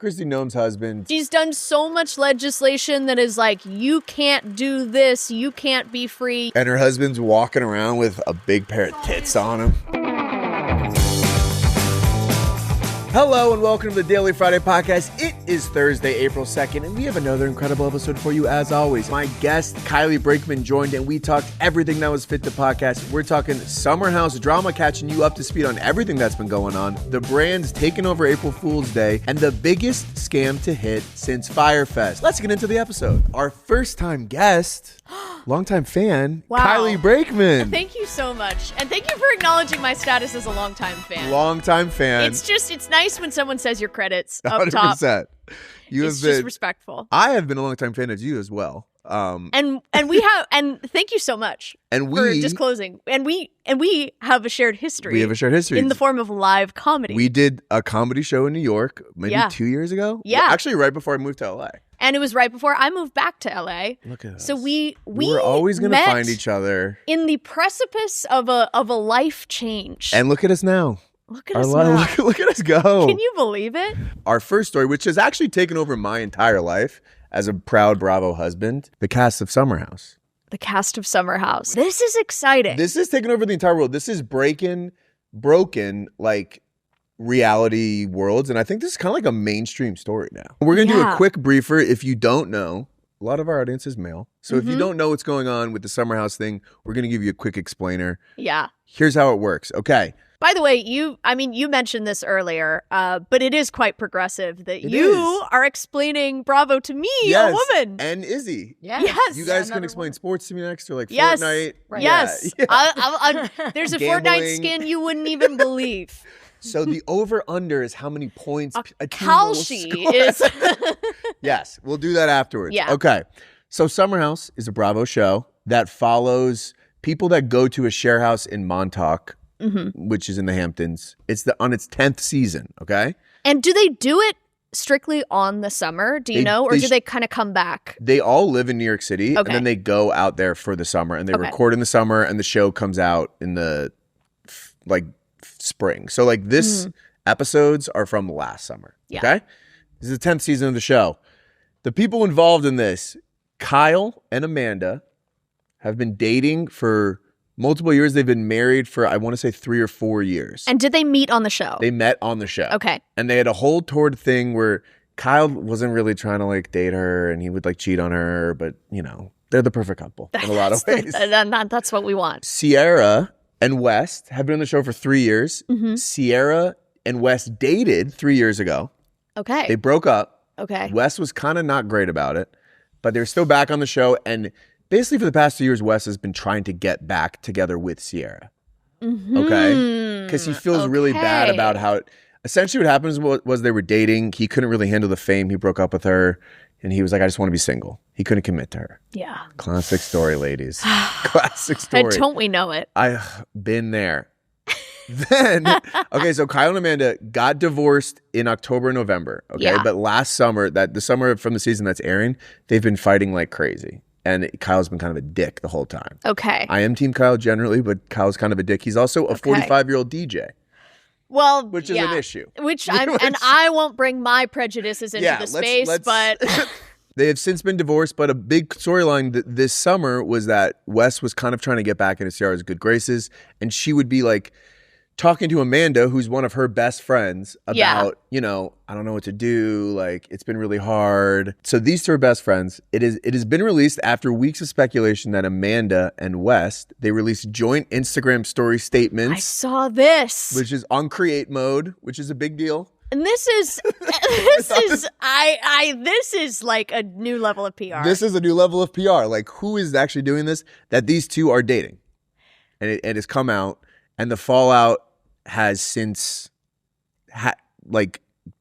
Kristi Noem's husband. She's done so much legislation that is like, you can't do this, you can't be free. And her husband's walking around with a big pair of tits on him. Hello and welcome to the Daily Friday Podcast. It is Thursday, April 2nd, and we have another incredible episode for you as always. My guest, Kylie Brakeman, joined and we talked everything that was fit to podcast. We're talking Summer House drama, catching you up to speed on everything that's been going on, the brands taking over April Fool's Day, and the biggest scam to hit since Fyre Fest. Let's get into the episode. Our first time guest, longtime fan, Wow. Kylie Brakeman. Thank you so much. And thank you for acknowledging my status as a longtime fan. Longtime fan. It's nice when someone says your credits up top. 100%. It's just respectful. I have been a longtime fan of you as well. And thank you so much for disclosing. And we have a shared history. We have a shared history in the form of live comedy. We did a comedy show in New York maybe 2 years ago. Yeah. Actually, right before I moved to LA. And it was right before I moved back to LA. Look at us. So we were always going to find each other in the precipice of a life change. And look at us now. Look at us now. Look at us go. Can you believe it? Our first story, which has actually taken over my entire life as a proud Bravo husband, the cast of Summer House. The cast of Summer House. This is exciting. This is taking over the entire world. This is broken like reality worlds. And I think this is kind of like a mainstream story now. We're going to do a quick briefer. If you don't know, a lot of our audience is male. So if you don't know what's going on with the Summer House thing, we're going to give you a quick explainer. Yeah. Here's how it works. Okay. By the way, you mentioned this earlier, but it is quite progressive that you are explaining Bravo to me, a woman. And Izzy. Yes. You guys can explain sports to me next, or like yes. Fortnite. Right. Yes. Yeah. There's a Gambling. Fortnite skin you wouldn't even believe. So the over-under is how many points a team will Kalshi score. Yes, we'll do that afterwards. Yeah. Okay. So Summer House is a Bravo show that follows people that go to a share house in Montauk, which is in the Hamptons. It's on its 10th season, okay? And do they do it strictly on the summer? Do you know? Or do they kind of come back? They all live in New York City, and then they go out there for the summer, and they record in the summer, and the show comes out in the spring. So this episodes are from last summer, okay? This is the 10th season of the show. The people involved in this, Kyle and Amanda, have been dating for multiple years. They've been married for, I want to say, 3 or 4 years. And did they meet on the show? They met on the show. Okay. And they had a whole toward thing where Kyle wasn't really trying to date her, and he would cheat on her, but they're the perfect couple in a lot of ways. That's what we want. Sierra and West have been on the show for 3 years. Sierra and West dated 3 years ago. Okay. They broke up. Okay. West was kind of not great about it, but they're still back on the show. And basically for the past 2 years, Wes has been trying to get back together with Sierra. Okay? Because he feels really bad about how essentially what happens was they were dating. He couldn't really handle the fame. He broke up with her, and he was like, I just want to be single. He couldn't commit to her. Yeah. Classic story, ladies. Classic story. And don't we know it? I've been there. Then, okay, so Kyle and Amanda got divorced in October and November, okay? Yeah. But last summer, the summer from the season that's airing, they've been fighting like crazy. And Kyle's been kind of a dick the whole time. Okay. I am Team Kyle generally, but Kyle's kind of a dick. He's also a 45-year-old DJ. Well, which is an issue. And I won't bring my prejudices into the space, but they have since been divorced, but a big storyline this summer was that Wes was kind of trying to get back into Sierra's good graces, and she would be talking to Amanda, who's one of her best friends, about, I don't know what to do. It's been really hard. So these two are best friends. It has been released after weeks of speculation that Amanda and West, they released joint Instagram story statements. I saw this. Which is on create mode, which is a big deal. And this is like a new level of PR. This is a new level of PR. Who is actually doing this? That these two are dating. And it has come out, and the fallout has since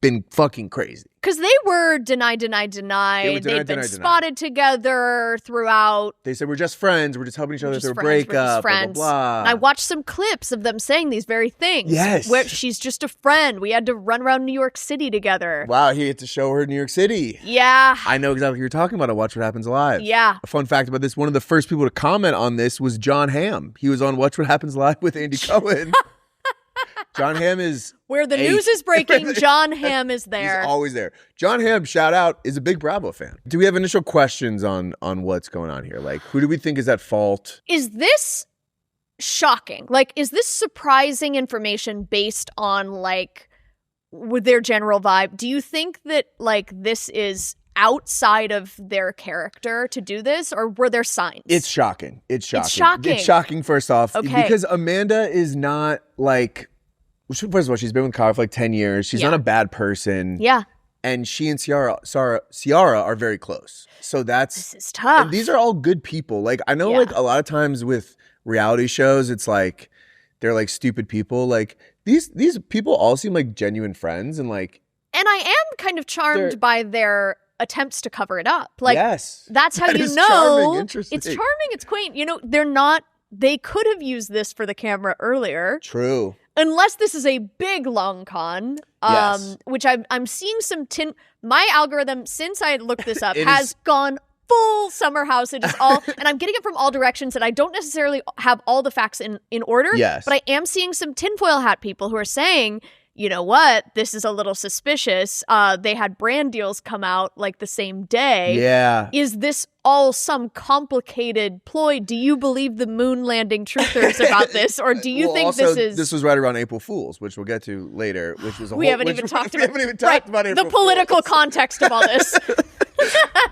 been fucking crazy. Because they were denied. They've been spotted together throughout. They said, we're just friends. We're just helping each other through a breakup, blah, blah, blah. And I watched some clips of them saying these very things. Yes. Where she's just a friend. We had to run around New York City together. Wow, he had to show her New York City. Yeah. I know exactly what you're talking about. I Watch What Happens Live. Yeah. A fun fact about this, one of the first people to comment on this was John Hamm. He was on Watch What Happens Live with Andy Cohen. John Hamm is where the news is breaking. John Hamm is there. He's always there. John Hamm, shout out, is a big Bravo fan. Do we have initial questions on what's going on here? Like, who do we think is at fault? Is this shocking? Like, is this surprising information based on, like, with their general vibe? Do you think that, like, this is outside of their character to do this, or were there signs? It's shocking. It's shocking. It's shocking, first off. Okay. Because Amanda is not, like, first of all, she's been with Kyle for like 10 years. She's not a bad person. Yeah. And she and Ciara are very close. So This is tough. And these are all good people. Like, I know, like, a lot of times with reality shows, it's like, they're like stupid people. Like, these people all seem like genuine friends, and like. And I am kind of charmed by their attempts to cover it up. Like, yes, that's how that you is know. Charming. Interesting. It's charming. It's quaint. You know, they could have used this for the camera earlier. True. Unless this is a big long con, which I'm seeing some my algorithm, since I looked this up, has gone full summer house. It is all, and I'm getting it from all directions, and I don't necessarily have all the facts in order. Yes. But I am seeing some tinfoil hat people who are saying, you know what, this is a little suspicious. They had brand deals come out like the same day. Yeah. Is this all some complicated ploy? Do you believe the moon landing truthers about this, or do you think also, this was right around April Fool's, which we'll get to later, which was we haven't even talked about April the political context of all this.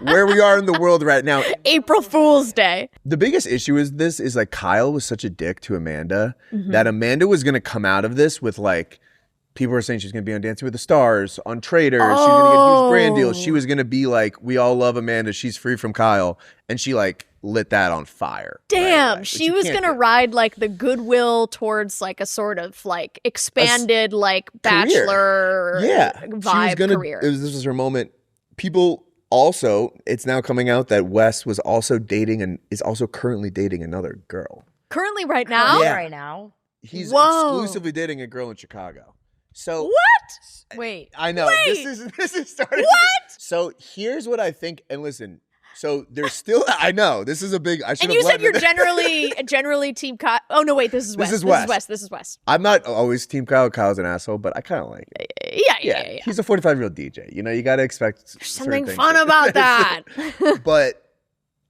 Where we are in the world right now. April Fool's Day. The biggest issue is like Kyle was such a dick to Amanda that Amanda was going to come out of this with like, people were saying she's going to be on Dancing with the Stars, on Traitors. She's going to get huge brand deals. She was going to be like, we all love Amanda. She's free from Kyle. And she like lit that on fire. Damn. Right? She was going to ride like the goodwill towards like a sort of like expanded like bachelor vibe career. This was her moment. People also, it's now coming out that Wes was also dating and is also currently dating another girl. Currently right now? Yeah. Right now? He's exclusively dating a girl in Chicago. So what? Wait. I know. Wait. This is starting. What? So here's what I think, and listen. So there's still, I know, this is a big, I should And you said you're generally team Kyle. Oh, no, wait, this is Wes. This is Wes. I'm not always team Kyle. Kyle's an asshole, but I kind of like it. Yeah. He's a 45-year-old DJ. You know, you got to expect There's something fun about that. But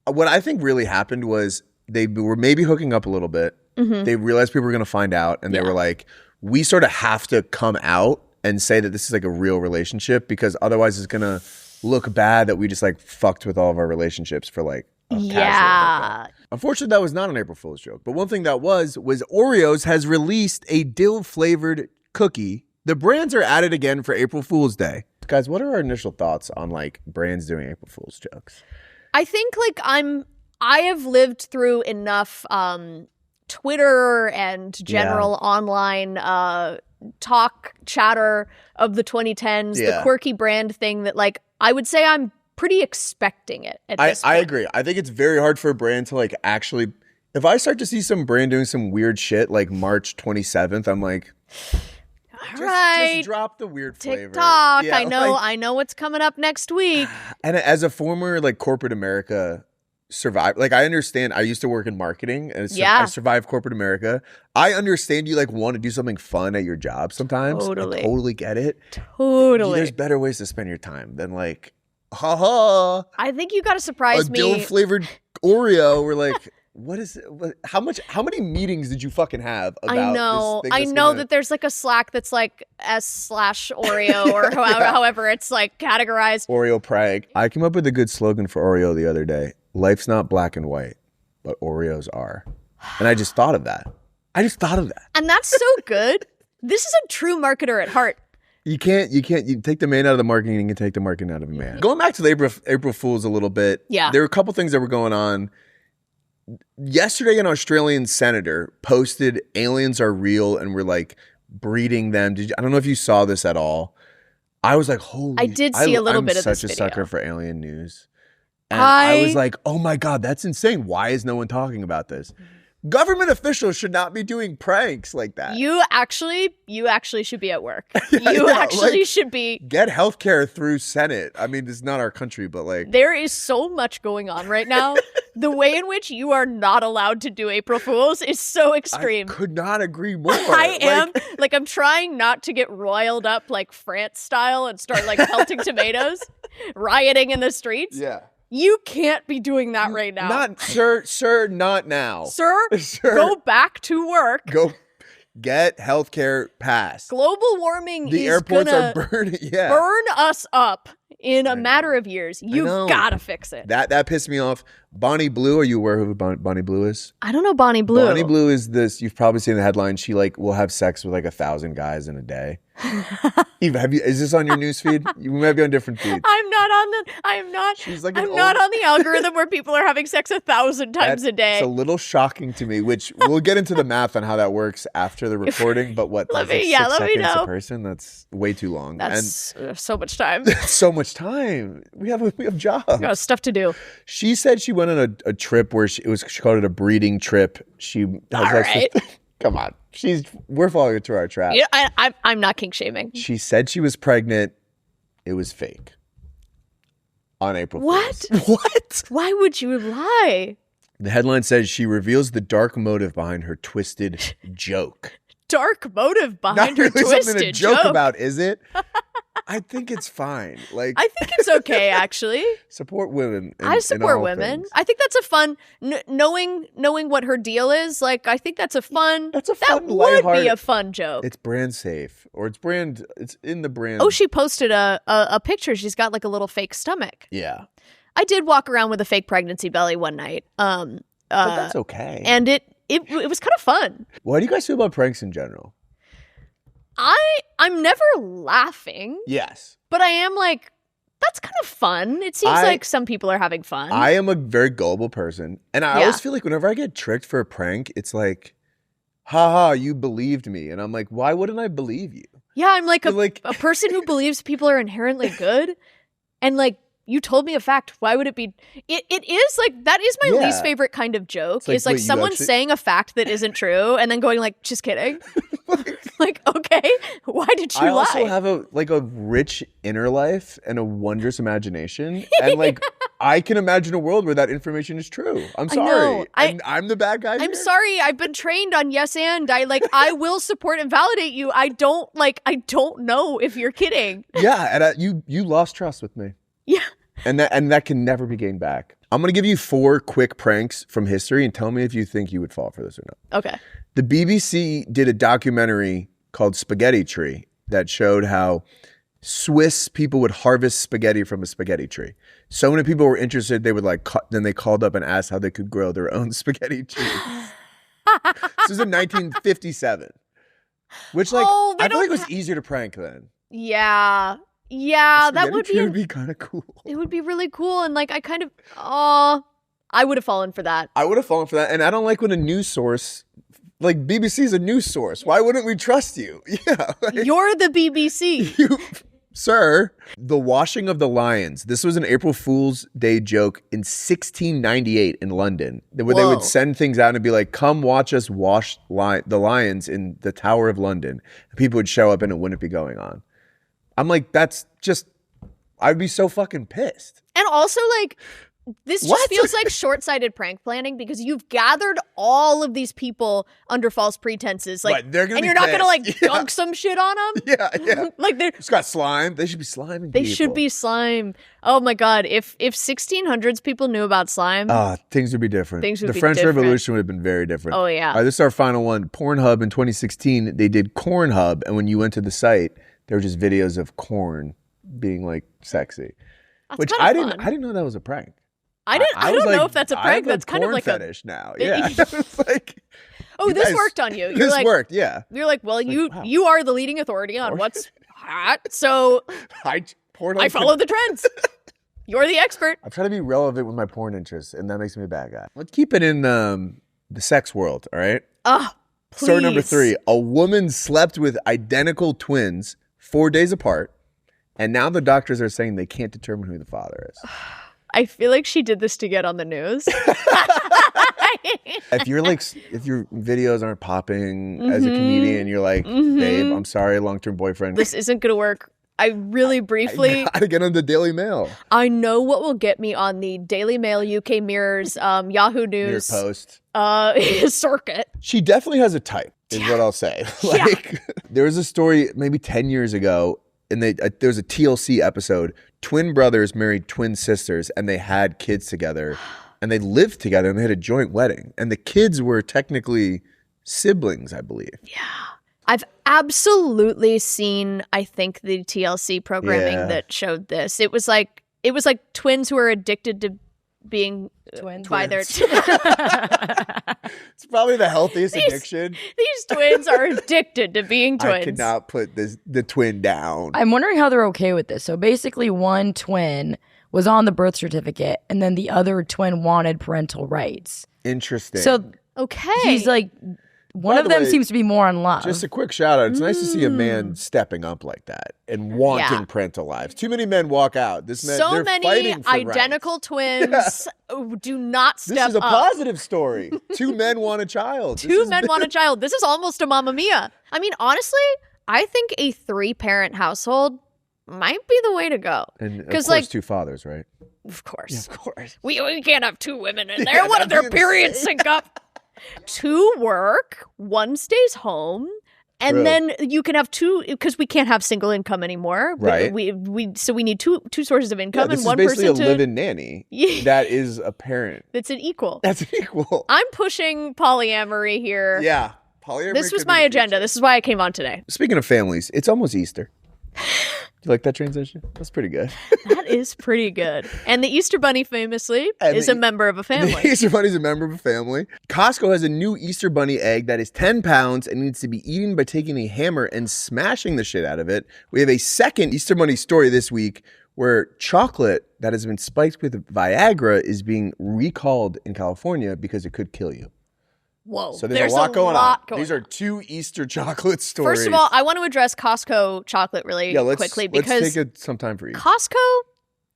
what I think really happened was they were maybe hooking up a little bit. They realized people were going to find out, and they were like, we sort of have to come out and say that this is like a real relationship, because otherwise it's going to look bad that we just like fucked with all of our relationships for like a casual hookup. Unfortunately, that was not an April Fool's joke. But one thing that was Oreos has released a dill-flavored cookie. The brands are at it again for April Fool's Day. Guys, what are our initial thoughts on like brands doing April Fool's jokes? I think like I have lived through enough Twitter and general online talk chatter of the 2010s, the quirky brand thing, that like I would say I'm pretty expecting it at this point. I agree. I think it's very hard for a brand to like actually, if I start to see some brand doing some weird shit like March 27th, I'm like, just drop the weird flavor. TikTok. Yeah, I know what's coming up next week. And as a former like corporate America survive, like I understand, I used to work in marketing and I survived corporate America. I understand you like want to do something fun at your job sometimes. Totally. I totally get it. Totally. There's better ways to spend your time than like, haha. I think you got to surprise me. A dill flavored Oreo. We're like, what is it? How many meetings did you fucking have about this thing? I know that there's like a Slack that's like S/Oreo or however it's like categorized. Oreo Prague. I came up with a good slogan for Oreo the other day. Life's not black and white, but Oreos are. And I just thought of that. And that's so good. This is a true marketer at heart. You take the man out of the marketing, you can take the marketing out of a man. Going back to the April Fools a little bit. Yeah. There were a couple things that were going on. Yesterday, an Australian senator posted aliens are real and we're like breeding them. I don't know if you saw this at all. I was like, holy. I did see a little bit of this I'm such a video. sucker for alien news. And I was like, oh my God, that's insane. Why is no one talking about this? Government officials should not be doing pranks like that. You actually should be at work. You actually should be. Get healthcare through Senate. I mean, this is not our country, but like. There is so much going on right now The way in which you are not allowed to do April Fools is so extreme. I could not agree more. I'm trying not to get roiled up like France style and start like pelting tomatoes, rioting in the streets. Yeah. You can't be doing that right now. Not, sir, not now. Sir, go back to work. Go get healthcare passed. Global warming the is airports gonna are burning. Yeah. burn us up in a matter of years. You gotta fix it. That pissed me off. Bonnie Blue, are you aware who Bonnie Blue is? I don't know Bonnie Blue. Bonnie Blue is this, you've probably seen the headline, she like will have sex with like 1,000 guys in a day. Is this on your news feed? You might be on different feeds. I'm not on the algorithm where people are having sex 1,000 times a day. It's a little shocking to me, which we'll get into the math on how that works after the recording, but what, let like me 6 seconds know. a person? That's way too long. That's so much time. So much time. We have jobs. We got stuff to do. She said she went on a trip where she called it a breeding trip. She has right. Come on. We're falling into our trap. Yeah, I'm not kink shaming. She said she was pregnant. It was fake. On April 1st. What? Why would you lie? The headline says she reveals the dark motive behind her twisted joke. Dark motive behind her Not really twisted something to joke about, is it? I think it's fine. Like, I think it's okay, actually. Support women. I support women. Things. I think that's a fun knowing what her deal is. Like, I think that's a fun. That's a fun, that would lighthearted, be a fun joke. It's brand safe, or it's in the brand. Oh, she posted a picture. She's got like a little fake stomach. Yeah. I did walk around with a fake pregnancy belly one night. But that's okay. And it was kind of fun. What do you guys feel about pranks in general? I'm never laughing. Yes. But I am like, that's kind of fun. It seems like some people are having fun. I am a very gullible person. And I always feel like whenever I get tricked for a prank, it's like, haha, you believed me. And I'm like, why wouldn't I believe you? Yeah, I'm like a person who believes people are inherently good. And like, you told me a fact. Why would it be? It is like, that is my least favorite kind of joke. It's like someone saying a fact that isn't true and then going like, just kidding. Like, okay, why did you lie? I also have a rich inner life and a wondrous imagination. And like, I can imagine a world where that information is true. I'm sorry. I'm the bad guy. I'm sorry. I've been trained on yes and. I will support and validate you. I don't know if you're kidding. Yeah, and you lost trust with me. Yeah. And that can never be gained back. I'm going to give you 4 quick pranks from history and tell me if you think you would fall for this or not. Okay. The BBC did a documentary called Spaghetti Tree that showed how Swiss people would harvest spaghetti from a spaghetti tree. So many people were interested, they would then they called up and asked how they could grow their own spaghetti trees. This was in 1957. Which I feel like it was easier to prank then. Yeah. Yeah, that would be kind of cool. It would be really cool. And like, I would have fallen for that. I would have fallen for that. And I don't like when a news source, like BBC is a news source. Why wouldn't we trust you? Yeah. You're the BBC. Sir, the washing of the lions. This was an April Fool's Day joke in 1698 in London, where they would send things out and be like, come watch us wash the lions in the Tower of London. And people would show up and it wouldn't be going on. I'm like, that's just, I'd be so fucking pissed. And also like, this just feels like short-sighted prank planning because you've gathered all of these people under false pretenses. Like, right, they're gonna and be you're not going to dunk some shit on them? Yeah. Like they're it's got slime. They should be sliming They should be slime. Oh my God. If 1600s people knew about slime. Things would be different. The French Revolution would have been very different. Oh yeah. All right, this is our final one. Pornhub in 2016, they did Cornhub. And when you went to the site, there were just videos of corn being like sexy. That's which I didn't know that was a prank. I don't know if that's a prank. That's kind of like fetish now. Yeah. It's like, this worked on you. This worked, yeah. You're like, well, you are the leading authority on what's hot. So I follow the trends. You're the expert. I'm trying to be relevant with my porn interests, and that makes me a bad guy. Let's keep it in the sex world, all right? Please. Story number 3. A woman slept with identical twins 4 days apart, and now the doctors are saying they can't determine who the father is. I feel like she did this to get on the news. If your videos aren't popping as a comedian, you're like, babe, I'm sorry, long-term boyfriend. This isn't going to work. I really briefly... I gotta get on the Daily Mail. I know what will get me on the Daily Mail, UK Mirrors, Yahoo News. New York Post. Circuit. She definitely has a type, is what I'll say. There was a story maybe 10 years ago, and there was a TLC episode. Twin brothers married twin sisters, and they had kids together, and they lived together, and they had a joint wedding. And the kids were technically siblings, I believe. Yeah. I've absolutely seen, I think, the TLC programming that showed this. It was like twins who were addicted to being twins by their... It's probably the healthiest addiction. These twins are addicted to being twins. I cannot put the twin down. I'm wondering how they're okay with this. So basically one twin was on the birth certificate and then the other twin wanted parental rights. Interesting. So he's like... One of them seems to be more in love. Just a quick shout out. It's nice to see a man stepping up like that and wanting parental lives. Too many men walk out. So many identical twins do not step up. This is a positive story. Two men want a child. Two men want a child. This is almost a Mamma Mia. I mean, honestly, I think a 3-parent household might be the way to go. And of course, 2 fathers, right? Of course. Yeah, of course. We can't have 2 women in there. What if their periods sync up? 2 work, 1 stays home, and then you can have 2 because we can't have single income anymore. Right. So we need two sources of income and one person to... This is basically a live-in nanny. That is a parent. That's an equal. That's an equal. I'm pushing polyamory here. Yeah. Polyamory. This was my agenda. This is why I came on today. Speaking of families, it's almost Easter. You like that transition? That's pretty good. That is pretty good. And the Easter Bunny famously is a member of a family. The Easter Bunny is a member of a family. Costco has a new Easter Bunny egg that is 10 pounds and needs to be eaten by taking a hammer and smashing the shit out of it. We have a second Easter Bunny story this week where chocolate that has been spiked with Viagra is being recalled in California because it could kill you. Whoa. So there's a lot going on. These are 2 Easter chocolate stories. First of all, I want to address Costco chocolate really quickly because let's take some time for you. Costco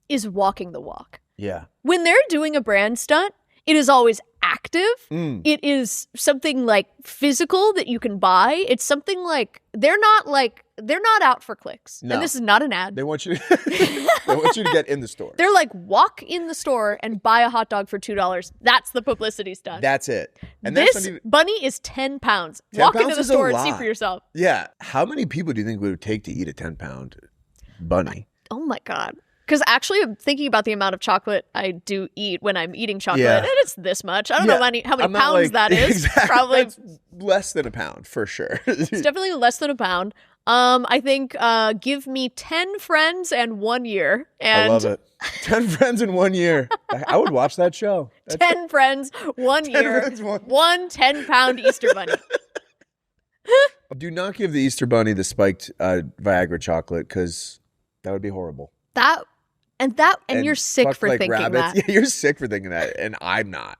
is walking the walk. Yeah. When they're doing a brand stunt, it is always active. It is something like physical that you can buy. It's something like they're not out for clicks. No. And this is not an ad. They want you to get in the store. They're like, walk in the store and buy a hot dog for $2. That's the publicity stunt. That's it. And this bunny is 10 pounds. 10 walk pounds into the store and see for yourself. Yeah. How many people do you think it would take to eat a 10-pound bunny? Oh my God. Because actually, I'm thinking about the amount of chocolate I do eat when I'm eating chocolate, and it's this much. I don't know how many pounds that is. Exactly. Probably That's less than a pound, for sure. It's definitely less than a pound. I think give me 10 friends and 1 year. And I love it. 10 friends in 1 year. I would watch that show. 10 friends, 1 year, friends, one 10-pound Easter bunny. Do not give the Easter bunny the spiked Viagra chocolate because that would be horrible. And you're sick for thinking rabbits. that. Yeah, you're sick for thinking that, and I'm not.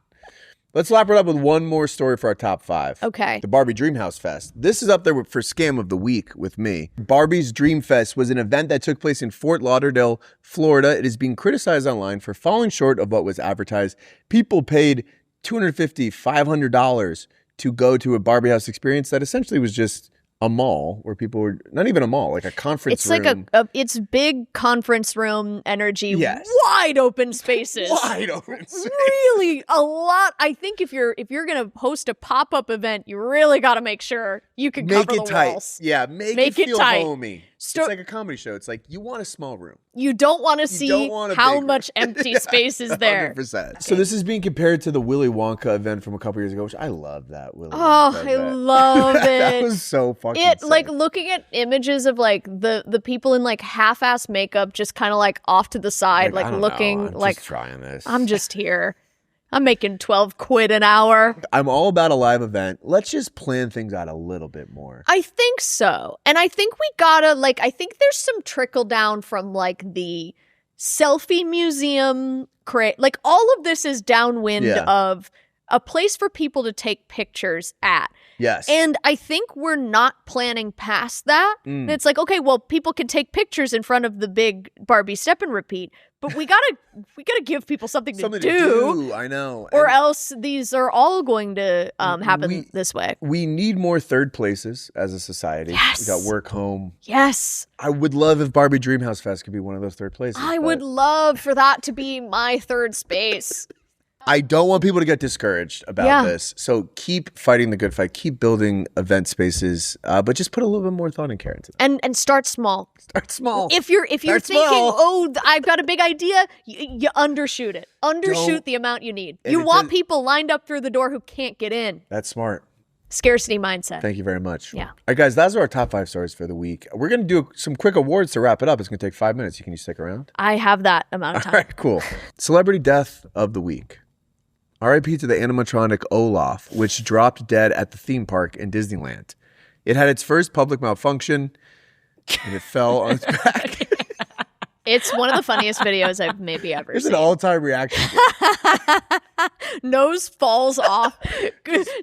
Let's lap it up with one more story for our top 5. Okay. The Barbie Dream Fest. This is up there for Scam of the Week with me. Barbie's Dream Fest was an event that took place in Fort Lauderdale, Florida. It is being criticized online for falling short of what was advertised. People paid $250, $500 to go to a Barbie house experience that essentially was just a mall where people were, not even a mall, like a conference room. It's like it's big conference room energy, wide open spaces. Wide open spaces. Really a lot. I think if you're going to host a pop-up event, you really got to make sure you can cover the walls. Yeah, make it feel tight. homey. It's like a comedy show. It's like you want a small room. You don't want to see how much empty space is there. 100%. Okay. So this is being compared to the Willy Wonka event from a couple years ago, which I love that. Wonka I love it. That was so fucking sick. Like looking at images of like the people in like half-ass makeup just kind of like off to the side, like looking like just trying this. I'm just here. I'm making 12 quid an hour. I'm all about a live event. Let's just plan things out a little bit more. I think so. And I think we gotta, I think there's some trickle down from, the selfie museum. All of this is downwind of a place for people to take pictures at. Yes. And I think we're not planning past that. And it's like, okay, well, people can take pictures in front of the big Barbie step and repeat, but we gotta give people something to do. I know. Or else these are all going to happen this way. We need more third places as a society. Yes. We got work, home. Yes. I would love if Barbie Dream Fest could be one of those third places. I would love for that to be my third space. I don't want people to get discouraged about this. So keep fighting the good fight. Keep building event spaces, but just put a little bit more thought and care into that. And start small. Start small. If you're thinking, I've got a big idea, you undershoot it. Undershoot the amount you need. You want people lined up through the door who can't get in. That's smart. Scarcity mindset. Thank you very much. Yeah. All right, guys, those are our top 5 stories for the week. We're going to do some quick awards to wrap it up. It's going to take 5 minutes. Can you stick around? I have that amount of time. All right, cool. Celebrity death of the week. R.I.P. to the animatronic Olaf, which dropped dead at the theme park in Disneyland. It had its first public malfunction, and it fell on its back. It's one of the funniest videos I've maybe ever It's seen. an all-time reaction. Nose falls off,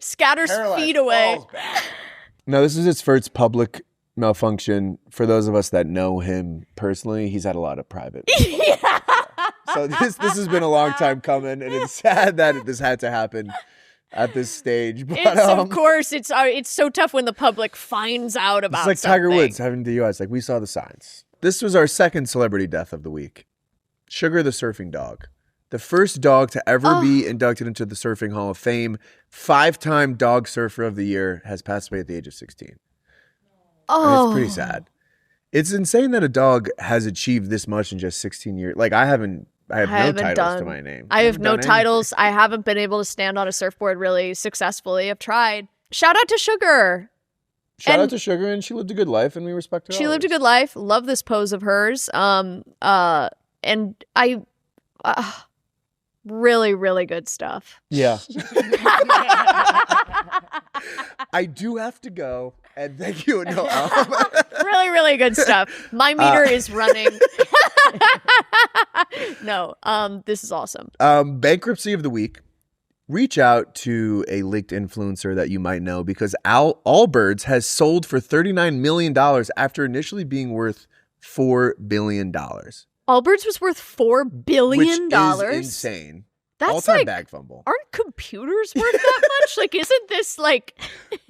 scatters feet away. No, this is its first public malfunction. For those of us that know him personally, he's had a lot of private. Yeah. So this has been a long time coming, and it's sad that this had to happen at this stage. But Of course, it's so tough when the public finds out about it's like something. Tiger Woods having the DUI. Like, we saw the signs. This was our second celebrity death of the week. Sugar the surfing dog. The first dog to ever be inducted into the Surfing Hall of Fame. 5-time Dog Surfer of the Year, has passed away at the age of 16. And it's pretty sad. It's insane that a dog has achieved this much in just 16 years. Like, I have no titles to my name. I have no titles. I haven't been able to stand on a surfboard really successfand. I've tried. Shout out to Sugar. Shout out to Sugar, and she lived a good life, and we respect her. She lived a good life. Love this pose of hers. And I really, really good stuff. Yeah. I do have to go, and thank you. Really, really good stuff. My meter is running. No, this is awesome. Bankruptcy of the week. Reach out to a leaked influencer that you might know, because Allbirds has sold for $39 million after initially being worth $4 billion. Allbirds was worth $4 billion. Which is insane. That's all-time like, bag fumble. Aren't computers worth that much? Like, isn't this like...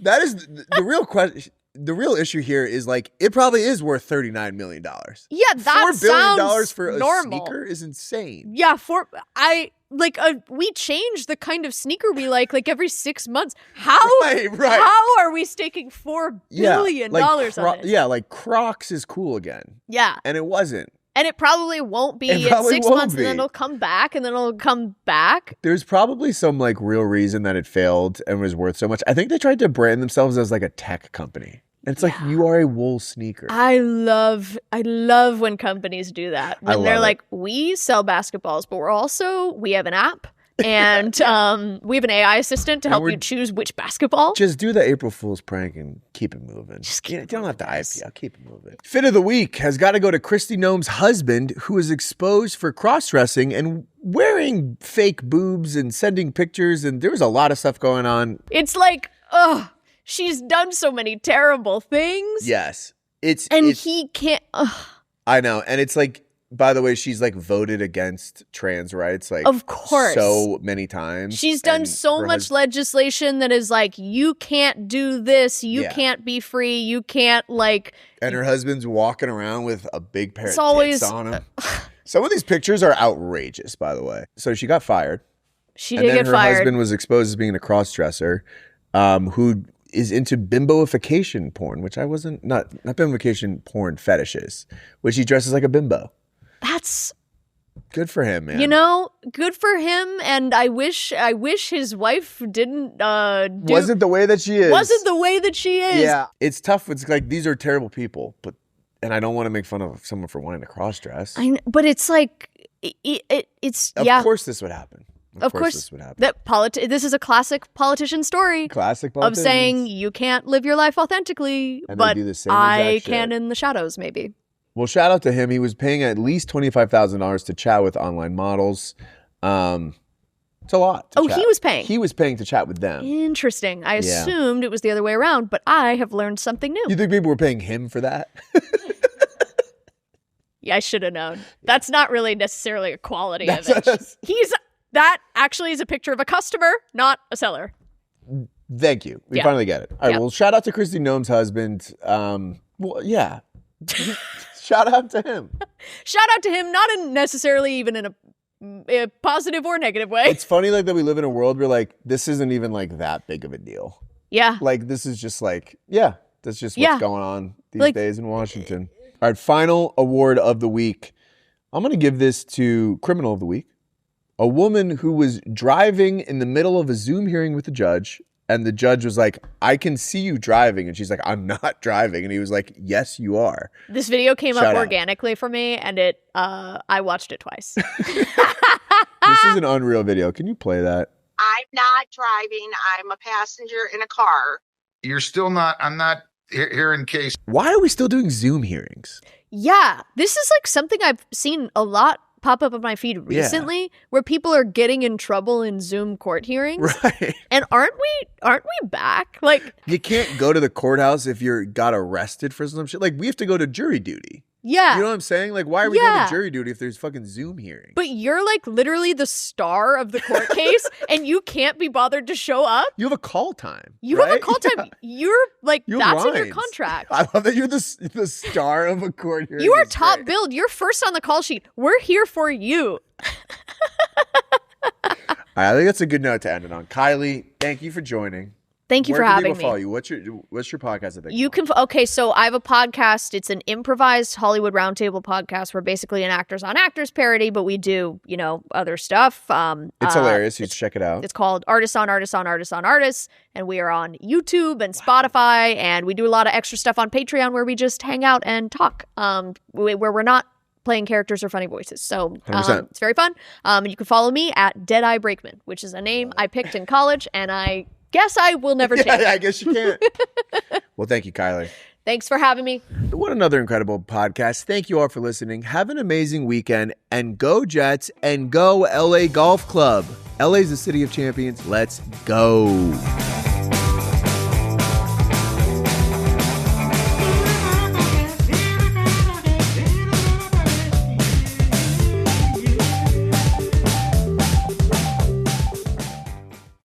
That is the real question. The real issue here is, like, it probably is worth $39 million. Yeah, that $4 billion sounds for a normal. sneaker is insane. Yeah, we change the kind of sneaker we like every 6 months. How How are we staking $4 billion on this? Yeah, like Crocs is cool again. Yeah. And it wasn't. And it probably won't be in 6 months, and then it'll come back, and then it'll come back. There's probably some like real reason that it failed and was worth so much. I think they tried to brand themselves as like a tech company. And it's like, you are a wool sneaker. I love when companies do that. When they're like, we sell basketballs, but we have an app. And we have an AI assistant to help you choose which basketball. Just do the April Fool's prank and keep it moving. You don't have to IPO. Keep it moving. Fit of the week has got to go to Kristi Noem's husband, who was exposed for cross-dressing and wearing fake boobs and sending pictures. And there was a lot of stuff going on. It's like, she's done so many terrible things. Yes. He can't. I know. And it's like, by the way, she's like voted against trans rights, like, of course, so many times. She's done so much legislation that is like, you can't do this, you can't be free, you can't like. And her husband's walking around with a big pair of tits on him. Some of these pictures are outrageous, by the way. So she got fired. She did get fired. And then her husband was exposed as being a cross-dresser, who is into bimboification porn, which I wasn't, not bimboification porn fetishes, which he dresses like a bimbo. That's good for him, man. You know, good for him. And I wish his wife didn't wasn't the way that she is. Wasn't the way that she is. Yeah. It's tough. It's like, these are terrible people, and I don't want to make fun of someone for wanting to cross dress. But it's like it's Of course this would happen. Of course this would happen. This is a classic politician story. Classic politicians. Of saying you can't live your life authentically, and but do the same I can in the shadows, maybe. Well, shout out to him. He was paying at least $25,000 to chat with online models. It's a lot. Oh, he was paying. He was paying to chat with them. Interesting. I assumed it was the other way around, but I have learned something new. You think people were paying him for that? Yeah, I should have known. That's not really necessarily a quality of it. That actually is a picture of a customer, not a seller. Thank you. We finally get it. All right. Well, shout out to Kristi Noem's husband. Well, yeah. Shout out to him. Shout out to him, not necessarily even in a positive or negative way. It's funny like that we live in a world where like this isn't even like that big of a deal. Yeah. Like this is just like, that's just what's going on these days in Washington. All right, final award of the week. I'm going to give this to Criminal of the Week. A woman who was driving in the middle of a Zoom hearing with the judge, and the judge was like, I can see you driving. And she's like, I'm not driving. And he was like, yes, you are. This video came up organically for me, and I watched it twice. This is an unreal video. Can you play that? I'm not driving. I'm a passenger in a car. You're still not, I'm not here in case. Why are we still doing Zoom hearings? Yeah, this is like something I've seen a lot pop up on my feed recently where people are getting in trouble in Zoom court hearings. Right. And aren't we back? Like, you can't go to the courthouse if you got arrested for some shit. Like, we have to go to jury duty. Yeah. You know what I'm saying? Like, why are we going to jury duty if there's fucking Zoom hearings? But you're like literally the star of the court case and you can't be bothered to show up. You have a call time. You have a call time. You're like, that's in your contract. I love that you're the star of a court hearing. You are top billed. You're first on the call sheet. We're here for you. All right, I think that's a good note to end it on. Kylie, thank you for joining. Thank you for having me. Follow you? What's your podcast? I think you can. Okay, so I have a podcast. It's an improvised Hollywood roundtable podcast. We're basically an Actors on Actors parody, but we do other stuff. It's hilarious. You should check it out. It's called Artists on Artists on Artists on Artists, and we are on YouTube and Spotify, and we do a lot of extra stuff on Patreon where we just hang out and talk. Where we're not playing characters or funny voices. So it's very fun. You can follow me at Deadeye Brakeman, which is a name I picked in college, and I guess I will never change. Yeah, I guess you can't. Well, thank you, Kylie. Thanks for having me. What another incredible podcast. Thank you all for listening. Have an amazing weekend, and go Jets and go LA Golf Club. LA's the city of champions. Let's go.